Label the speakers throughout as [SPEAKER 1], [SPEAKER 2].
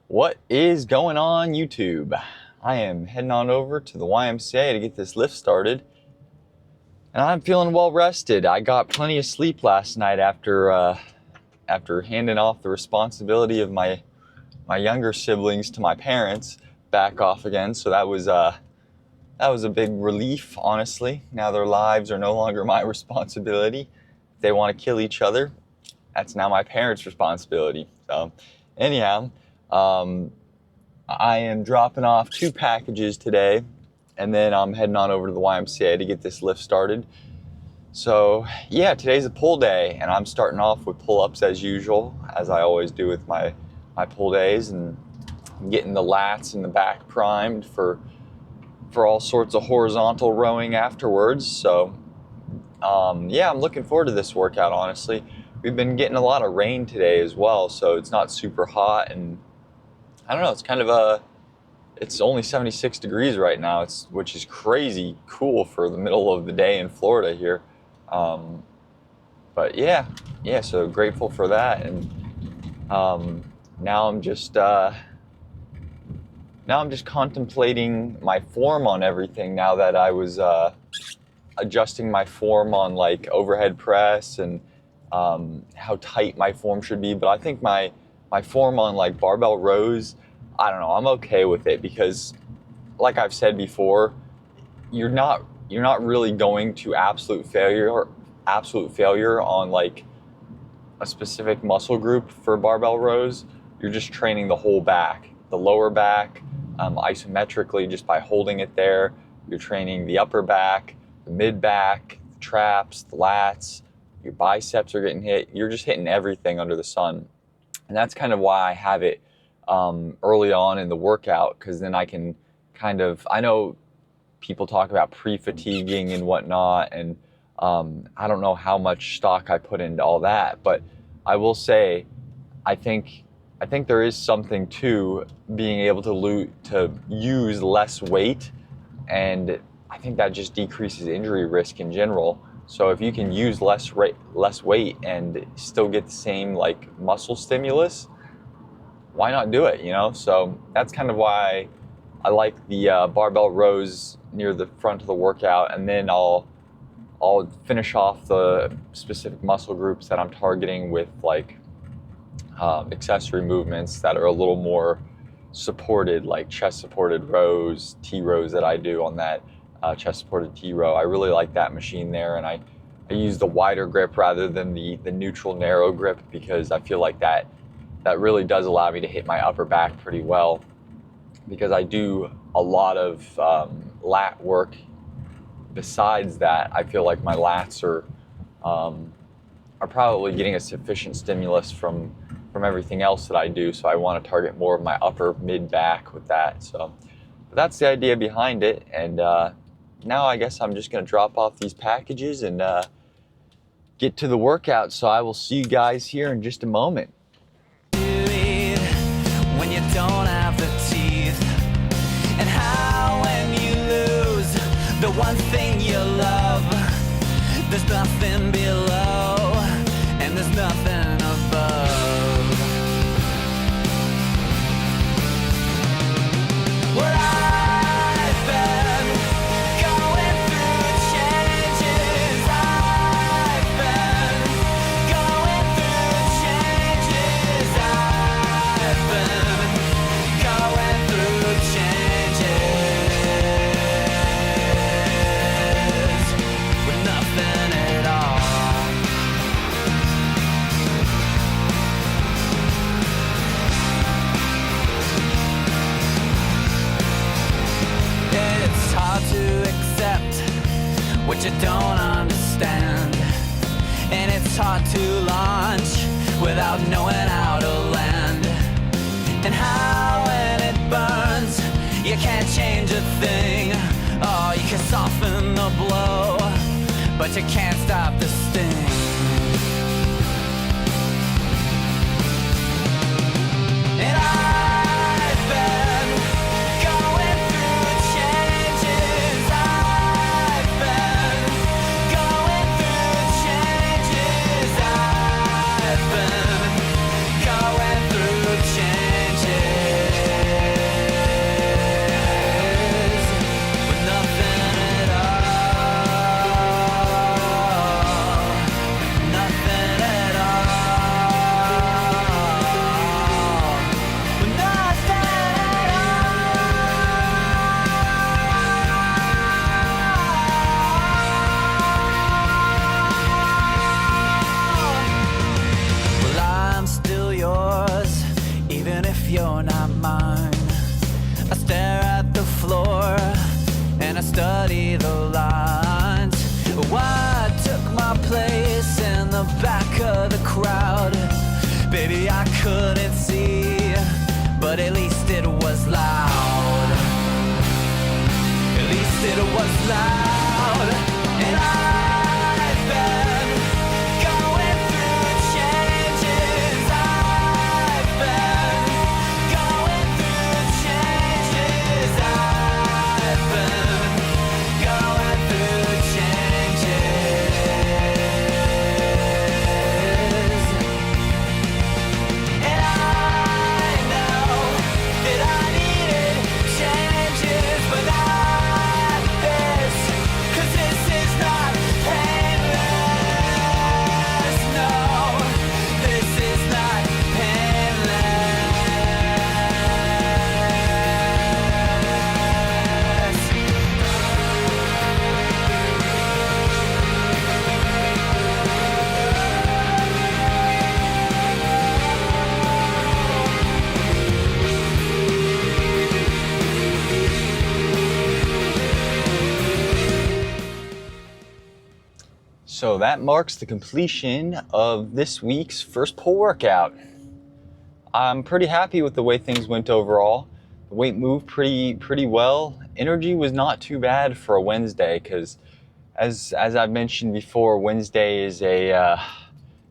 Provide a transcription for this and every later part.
[SPEAKER 1] What is going on, YouTube? I am heading on over to the YMCA to get this lift started, and I'm feeling well rested. I got plenty of sleep last night after handing off the responsibility of my younger siblings to my parents back off again. So that was a big relief, honestly. Now their lives are no longer my responsibility. If they want to kill each other, that's now my parents' responsibility. So anyhow, I am dropping off 2 packages today, and then I'm heading on over to the YMCA to get this lift started. So yeah, today's a pull day, and I'm starting off with pull-ups as usual, as I always do with my pull days, and getting the lats and the back primed for all sorts of horizontal rowing afterwards. So yeah, I'm looking forward to this workout, honestly. We've been getting a lot of rain today as well, so it's not super hot, and I don't know, it's only 76 degrees right now, which is crazy cool for the middle of the day in Florida here. But yeah, so grateful for that. And now I'm just contemplating my form on everything, now that I was adjusting my form on like overhead press and how tight my form should be. But I think my form on like barbell rows, I don't know, I'm okay with it, because like I've said before, you're not really going to absolute failure on like a specific muscle group for barbell rows. You're just training the whole back, the lower back, isometrically, just by holding it there. You're training the upper back, the mid back, the traps, the lats, your biceps are getting hit. You're just hitting everything under the sun. And that's kind of why I have it early on in the workout, because then I can I know people talk about pre-fatiguing and whatnot, and I don't know how much stock I put into all that, but I will say, I think there is something to being able to use less weight, and I think that just decreases injury risk in general. So if you can use less weight and still get the same like muscle stimulus, why not do it, you know? So that's kind of why I like the barbell rows near the front of the workout, and then I'll finish off the specific muscle groups that I'm targeting with like accessory movements that are a little more supported, like chest supported rows, T rows that I do on that chest supported T row. I really like that machine there, and I use the wider grip rather than the neutral narrow grip, because I feel like that really does allow me to hit my upper back pretty well, because I do a lot of lat work. Besides that, I feel like my lats are probably getting a sufficient stimulus from everything else that I do, so I want to target more of my upper mid back with that. So but that's the idea behind it, and now I guess I'm just going to drop off these packages and get to the workout. So I will see you guys here in just a moment.
[SPEAKER 2] When you don't have the teeth, and how when you lose the one thing you love, there's nothing below and there's nothing above. Where I've been going through changes, I've been going through changes, I've been going through changes with nothing at all. It's hard to accept what you don't understand, and it's hard to launch without knowing how to land, and how when it burns you can't change a thing. Oh, you can soften the blow, but you can't stop the sting. And I've been going through changes, I've been going through changes, I've been going through changes. even if you're not mine. I stare at the floor and I study the lines. Why I took my place in the back of the crowd? Baby, I couldn't see, but at least it was loud. At least it was loud. And I've been going through changes. I've been going through changes. I've been going through changes. And I know that I needed changes, but not this, 'cause this is not painless. No, this is not painless.
[SPEAKER 1] So that marks the completion of this week's first pull workout. I'm pretty happy with the way things went overall. The weight moved pretty well. Energy was not too bad for a Wednesday because, as I've mentioned before, Wednesday is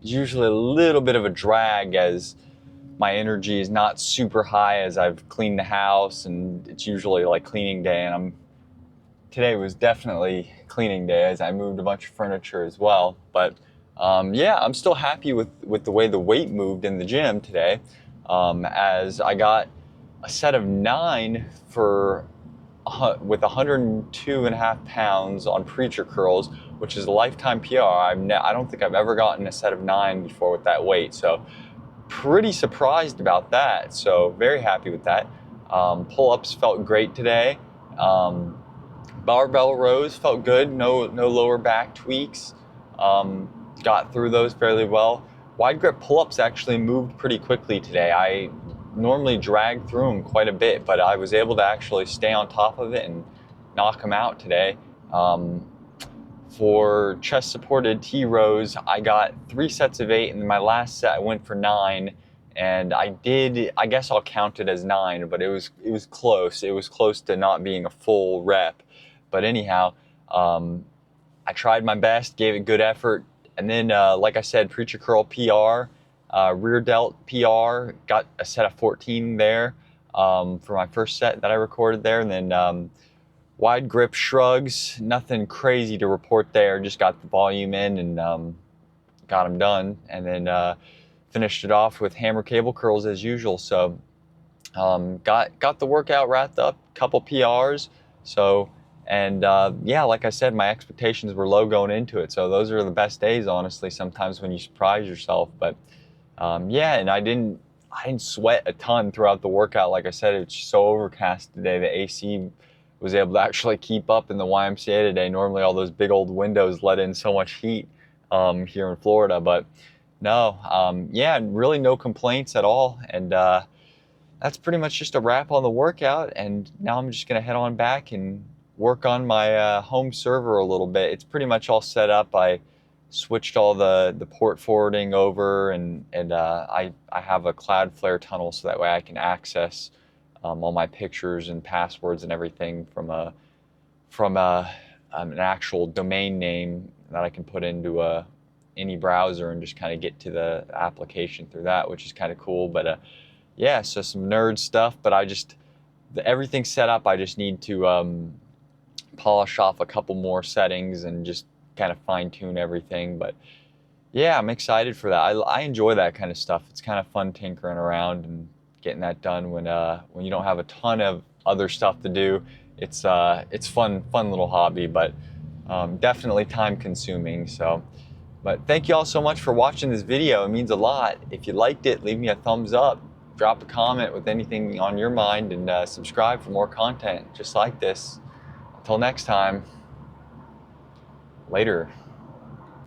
[SPEAKER 1] usually a little bit of a drag as my energy is not super high as I've cleaned the house, and it's usually like cleaning day, and today was definitely cleaning day as I moved a bunch of furniture as well. But yeah, I'm still happy with the way the weight moved in the gym today, as I got a set of 9 with 102.5 pounds on preacher curls, which is a lifetime PR. I don't think I've ever gotten a set of 9 before with that weight, so pretty surprised about that. So very happy with that. Pull-ups felt great today. Barbell rows felt good, no lower back tweaks. Got through those fairly well. Wide grip pull-ups actually moved pretty quickly today. I normally drag through them quite a bit, but I was able to actually stay on top of it and knock them out today. For chest supported T rows, I got 3 sets of 8, and then my last set I went for 9. And I guess I'll count it as 9, but it was close. It was close to not being a full rep. But anyhow, I tried my best, gave it good effort. And then, like I said, preacher curl PR, rear delt PR, got a set of 14 there for my first set that I recorded there. And then wide grip shrugs, nothing crazy to report there. Just got the volume in and got them done. And then finished it off with hammer cable curls as usual. So got the workout wrapped up, couple PRs. So, and yeah, like I said, my expectations were low going into it. So those are the best days, honestly, sometimes when you surprise yourself. But yeah, and I didn't sweat a ton throughout the workout. Like I said, it's so overcast today. The AC was able to actually keep up in the YMCA today. Normally all those big old windows let in so much heat here in Florida, but no, yeah, really no complaints at all. And that's pretty much just a wrap on the workout. And now I'm just gonna head on back and work on my home server a little bit. It's pretty much all set up. I switched all the port forwarding over, and I have a Cloudflare tunnel so that way I can access all my pictures and passwords and everything from an actual domain name that I can put into any browser and just kind of get to the application through that, which is kind of cool. But yeah, so some nerd stuff, but everything's set up. I just need to polish off a couple more settings and just kind of fine tune everything. But yeah, I'm excited for that. I enjoy that kind of stuff. It's kind of fun tinkering around and getting that done when you don't have a ton of other stuff to do. It's fun little hobby, but definitely time consuming. So, but thank you all so much for watching this video. It means a lot. If you liked it, leave me a thumbs up, drop a comment with anything on your mind, and subscribe for more content just like this. Until next time, later.